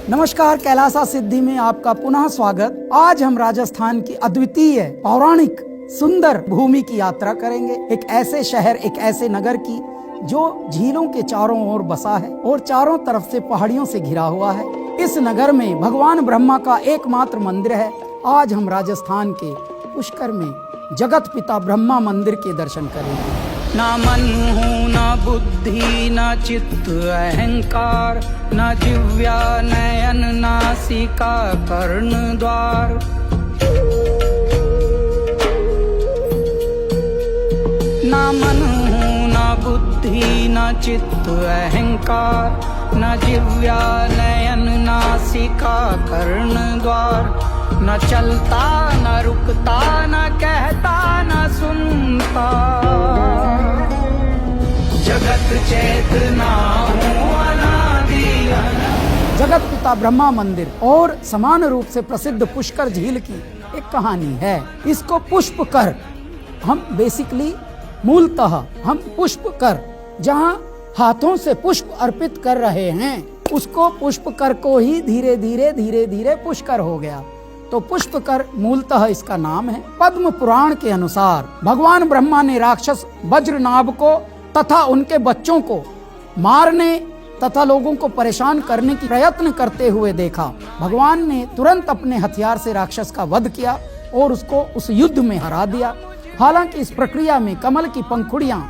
नमस्कार, कैलासा सिद्धि में आपका पुनः स्वागत। आज हम राजस्थान की अद्वितीय पौराणिक सुंदर भूमि की यात्रा करेंगे। एक ऐसे शहर, एक ऐसे नगर की जो झीलों के चारों ओर बसा है और चारों तरफ से पहाड़ियों से घिरा हुआ है। इस नगर में भगवान ब्रह्मा का एकमात्र मंदिर है। आज हम राजस्थान के पुष्कर में जगत पिता ब्रह्मा मंदिर के दर्शन करेंगे। ना मन हूँ, ना बुद्धि, ना चित्त अहंकार, ना जिव्या नयन, नासिका कर्ण द्वार। ना मन हूँ, ना बुद्धि, ना चित्त अहंकार, ना जिव्या नयन, नासिका कर्ण द्वार। न चलता, न रुकता, न कहता, न सुनता, जगत चेतना हूँ अनादि अनंत। जगत पिता ब्रह्मा मंदिर और समान रूप से प्रसिद्ध पुष्कर झील की एक कहानी है। इसको पुष्पकर, हम बेसिकली मूलतः हम पुष्पकर, जहाँ हाथों से पुष्प अर्पित कर रहे हैं, उसको पुष्पकर को ही धीरे धीरे पुष्कर हो गया। तो पुष्पकर मूलतः इसका नाम है। पद्म पुराण के अनुसार भगवान ब्रह्मा ने राक्षस वज्रनाभ को तथा उनके बच्चों को मारने तथा लोगों को परेशान करने की प्रयत्न करते हुए देखा। भगवान ने तुरंत अपने हथियार से राक्षस का वध किया और उसको उस युद्ध में हरा दिया। हालांकि इस प्रक्रिया में कमल की पंखुड़ियां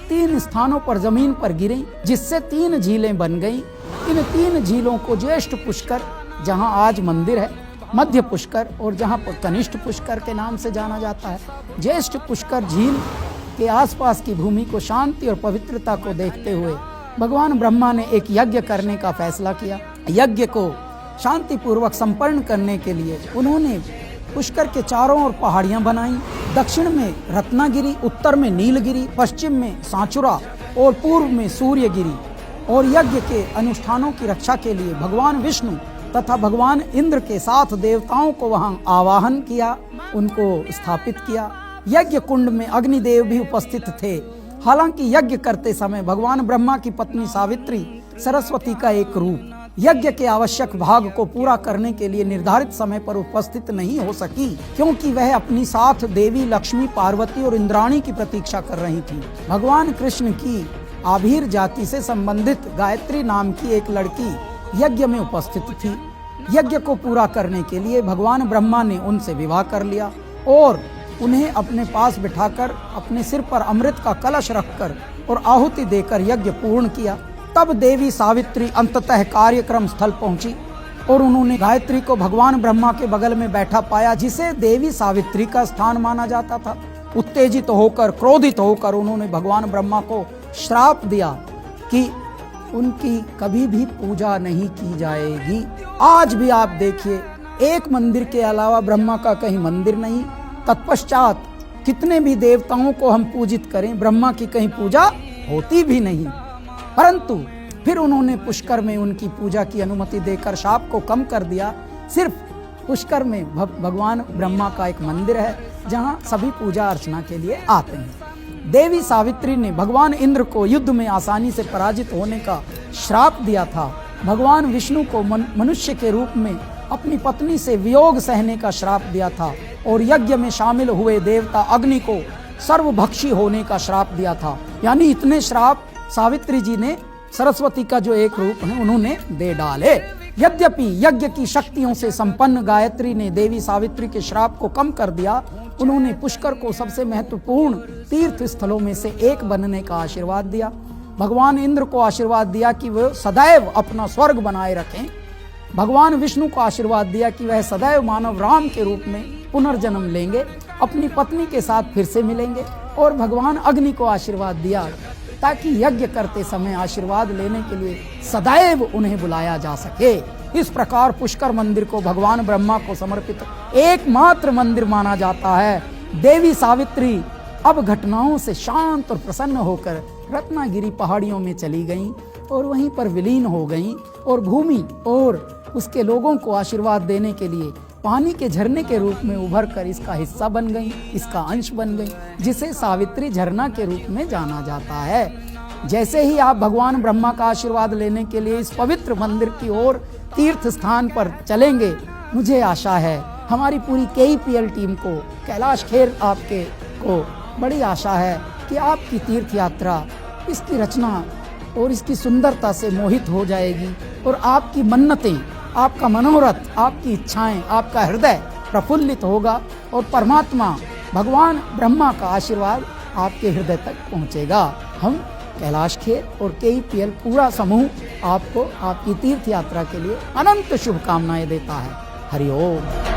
3 स्थानों पर जमीन पर गिरी, जिससे 3 झीलें बन गईं। इन 3 झीलों को ज्येष्ठ पुष्कर, जहां आज मंदिर है, मध्य पुष्कर और जहां पर कनिष्ठ पुष्कर के नाम से जाना जाता है। ज्येष्ठ पुष्कर झील के आसपास की भूमि को शांति और पवित्रता को देखते हुए भगवान ब्रह्मा ने एक यज्ञ करने का फैसला किया। यज्ञ को शांति पूर्वक संपन्न करने के लिए उन्होंने पुष्कर के चारों ओर पहाड़ियां बनाई। दक्षिण में रत्नागिरी, उत्तर में नीलगिरी, पश्चिम में सांचुरा और पूर्व में सूर्यगिरी। और यज्ञ के अनुष्ठानों की रक्षा के लिए भगवान विष्णु तथा भगवान इंद्र के साथ देवताओं को वहां आवाहन किया, उनको स्थापित किया। यज्ञ कुंड में अग्निदेव भी उपस्थित थे। हालांकि यज्ञ करते समय भगवान ब्रह्मा की पत्नी सावित्री सरस्वती का एक रूप यज्ञ के आवश्यक भाग को पूरा करने के लिए निर्धारित समय पर उपस्थित नहीं हो सकी, क्योंकि वह अपनी साथ देवी लक्ष्मी, पार्वती और इंद्राणी की प्रतीक्षा कर रही थी। भगवान कृष्ण की आभीर जाति से संबंधित गायत्री नाम की एक लड़की यज्ञ में उपस्थित थी। यज्ञ को पूरा करने के लिए भगवान ब्रह्मा ने उनसे विवाह कर लिया और उन्हें अपने पास बिठाकर अपने सिर पर अमृत का कलश रखकर और आहुति देकर यज्ञ पूर्ण किया। तब देवी सावित्री अंततः कार्यक्रम स्थल पहुंची और उन्होंने गायत्री को भगवान ब्रह्मा के बगल में बैठा पाया, जिसे देवी सावित्री का स्थान माना जाता था। उत्तेजित होकर, क्रोधित होकर उन्होंने भगवान ब्रह्मा को श्राप दिया कि उनकी कभी भी पूजा नहीं की जाएगी। आज भी आप देखिए, एक मंदिर के अलावा ब्रह्मा का कहीं मंदिर नहीं। तत्पश्चात कितने भी देवताओं को हम पूजित करें, ब्रह्मा की कहीं पूजा होती भी नहीं। परंतु फिर उन्होंने पुष्कर में उनकी पूजा की अनुमति देकर शाप को कम कर दिया। सिर्फ पुष्कर में भगवान ब्रह्मा का एक मंदिर है, जहां सभी पूजा अर्चना के लिए आते हैं। देवी सावित्री ने भगवान इंद्र को युद्ध में आसानी से पराजित होने का श्राप दिया था। भगवान विष्णु को मनुष्य के रूप में अपनी पत्नी से वियोग सहने का श्राप दिया था और यज्ञ में शामिल हुए देवता अग्नि को सर्वभक्षी होने का श्राप दिया था। यानी इतने श्राप सावित्री जी ने, सरस्वती का जो एक रूप है, उन्होंने दे डाले। यद्यपि यज्ञ की शक्तियों से संपन्न गायत्री ने देवी सावित्री के श्राप को कम कर दिया। उन्होंने पुष्कर को सबसे महत्वपूर्ण तीर्थ स्थलों में से एक बनने का आशीर्वाद दिया। भगवान इंद्र को आशीर्वाद दिया कि वह सदैव अपना स्वर्ग बनाए रखें। भगवान विष्णु को आशीर्वाद दिया कि वह सदैव मानव राम के रूप में पुनर्जन्म लेंगे, अपनी पत्नी के साथ फिर से मिलेंगे। और भगवान अग्नि को आशीर्वाद दिया ताकि यज्ञ करते समय आशीर्वाद लेने के लिए सदैव उन्हें बुलाया जा सके। इस प्रकार पुष्कर मंदिर को भगवान ब्रह्मा को समर्पित एकमात्र मंदिर माना जाता है। देवी सावित्री अब घटनाओं से शांत और प्रसन्न होकर रत्नागिरी पहाड़ियों में चली गईं और वहीं पर विलीन हो गईं और भूमि और उसके लोगों को आशीर्वाद देने के लिए पानी के झरने के रूप में उभर कर इसका हिस्सा बन गई, इसका अंश बन गई, जिसे सावित्री झरना के रूप में जाना जाता है। जैसे ही आप भगवान ब्रह्मा का आशीर्वाद लेने के लिए इस पवित्र मंदिर की ओर तीर्थ स्थान पर चलेंगे। मुझे आशा है हमारी पूरी KEPL टीम को, कैलाश खेर आपके को बड़ी आशा है कि आपकी तीर्थ यात्रा, इसकी रचना और इसकी सुंदरता से मोहित हो जाएगी और आपकी मन्नतें, आपका मनोरथ, आपकी इच्छाएं, आपका हृदय प्रफुल्लित होगा और परमात्मा भगवान ब्रह्मा का आशीर्वाद आपके हृदय तक पहुंचेगा। हम कैलाश खेर और KEPL पूरा समूह आपको आपकी तीर्थ यात्रा के लिए अनंत शुभकामनाएं देता है। हरि ओम।